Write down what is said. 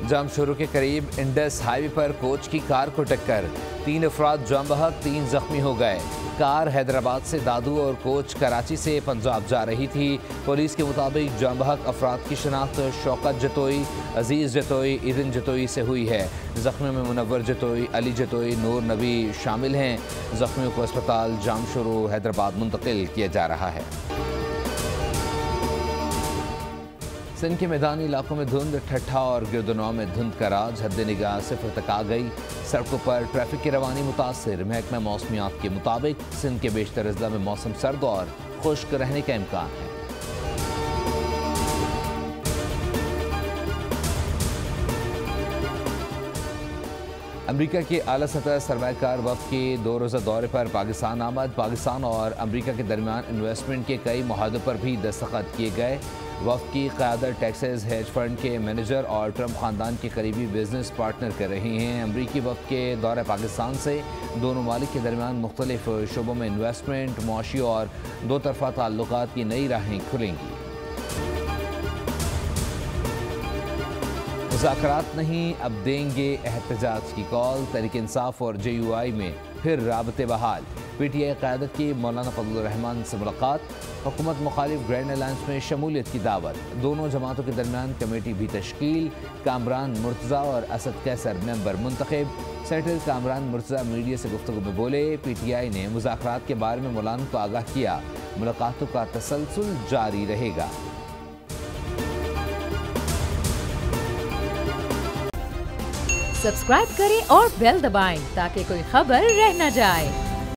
जामशोरो के करीब Indus highway पर कोच की कार को टक्कर, 3 अफराद जाम बहक, 3 जख्मी हो गए। कार हैदराबाद से दादू और कोच कराची से पंजाब जा रही थी। पुलिस के मुताबिक जाम बहक अफराद की शनाख्त शौकत जतोई, अजीज जतोई, ईदन जतोई से हुई है। जख्मियों में मुनव्वर जतोई, अली जतोई, नूर नबी शामिल हैं। जख्मियों को अस्पताल जामशोरो हैदराबाद मुंतकिल किया जा रहा है। सिंध के मैदानी इलाकों में धुंध, ठट्ठा और गिरदनौ में धुंध का राज हद निगाह सिफर तक आ गई। सड़कों पर ट्रैफिक की रवानी मुतासिर। महकमा मौसमियात के मुताबिक सिंध के बेशतर अजला में मौसम सर्द और खुश्क रहने का इम्कान है। अमरीका के आला सतह सरमायाकार वफ़द के 2 रोज़ा दौरे पर पाकिस्तान आमद। पाकिस्तान और अमरीका के दरमियान इन्वेस्टमेंट के कई मुआहदों पर भी दस्तखत किए गए। वफ़द की क़यादत टेक्सास हेज फंड के मैनेजर और ट्रंप ख़ानदान के करीबी बिजनेस पार्टनर कर रहे हैं। अमरीकी वफ़द के दौरे पाकिस्तान से दोनों ममालिक के दरमियान मुख्तलिफ शोबों में इन्वेस्टमेंट, मुआशी और दो तरफ़ा ताल्लुकात की नई राहें खुलेंगी। मुज़ाकरात नहीं, अब देंगे एहतजाज की कॉल। तहरीक इंसाफ और JUI में फिर राबते बहाल। PTI क़यादत की मौलाना फजलुर रहमान से मुलाकात। हुकूमत मुखालिफ ग्रैंड अलायंस में शमूलियत की दावत। दोनों जमातों के दरमियान कमेटी भी तश्कील। कामरान मुर्तज़ा और असद कैसर मेंबर मुंतखब। सेनेटर कामरान मुर्तज़ा मीडिया से गुफ्तगू में बोले, PTI ने मुज़ाकरात के बारे में मौलाना को आगाह किया। मुलाकातों का तसलसल जारी रहेगा। सब्सक्राइब करें और बेल दबाएं ताकि कोई खबर रह न जाए।